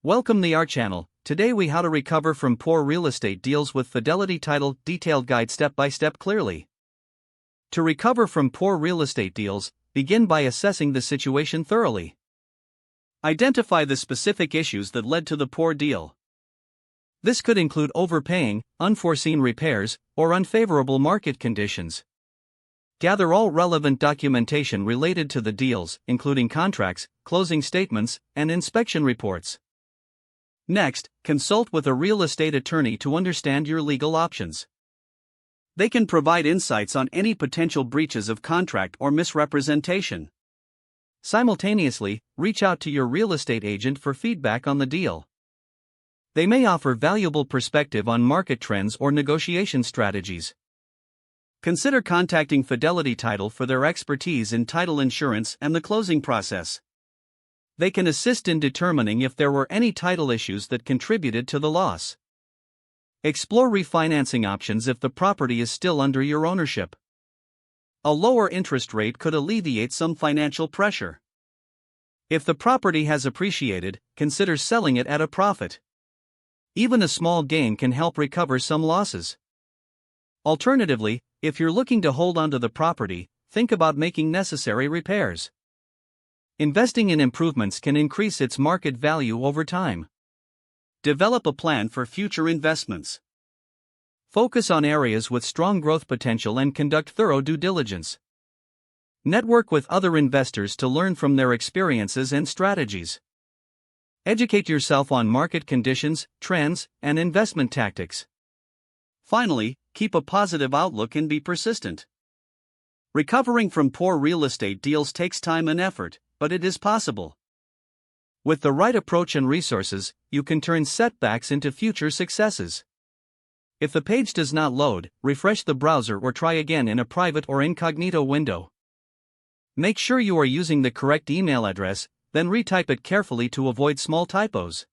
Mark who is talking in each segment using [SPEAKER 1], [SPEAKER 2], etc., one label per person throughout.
[SPEAKER 1] Welcome to our channel. Today we how to recover from poor real estate deals with Fidelity Title, detailed guide step by step clearly. To recover from poor real estate deals, begin by assessing the situation thoroughly. Identify the specific issues that led to the poor deal. This could include overpaying, unforeseen repairs, or unfavorable market conditions. Gather all relevant documentation related to the deals, including contracts, closing statements, and inspection reports. Next, consult with a real estate attorney to understand your legal options. They can provide insights on any potential breaches of contract or misrepresentation. Simultaneously, reach out to your real estate agent for feedback on the deal. They may offer valuable perspective on market trends or negotiation strategies. Consider contacting Fidelity Title for their expertise in title insurance and the closing process. They can assist in determining if there were any title issues that contributed to the loss. Explore refinancing options if the property is still under your ownership. A lower interest rate could alleviate some financial pressure. If the property has appreciated, consider selling it at a profit. Even a small gain can help recover some losses. Alternatively, if you're looking to hold onto the property, think about making necessary repairs. Investing in improvements can increase its market value over time. Develop a plan for future investments. Focus on areas with strong growth potential and conduct thorough due diligence. Network with other investors to learn from their experiences and strategies. Educate yourself on market conditions, trends, and investment tactics. Finally, keep a positive outlook and be persistent. Recovering from poor real estate deals takes time and effort, but it is possible. With the right approach and resources, you can turn setbacks into future successes. If the page does not load, refresh the browser or try again in a private or incognito window. Make sure you are using the correct email address, then retype it carefully to avoid small typos.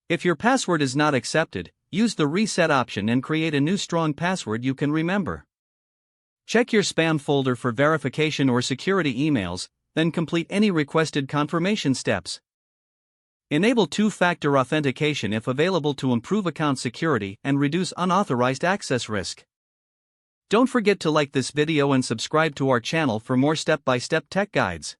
[SPEAKER 1] If your password is not accepted, use the reset option and create a new strong password you can remember. Check your spam folder for verification or security emails, then complete any requested confirmation steps. Enable two-factor authentication if available to improve account security and reduce unauthorized access risk. Don't forget to like this video and subscribe to our channel for more step-by-step tech guides.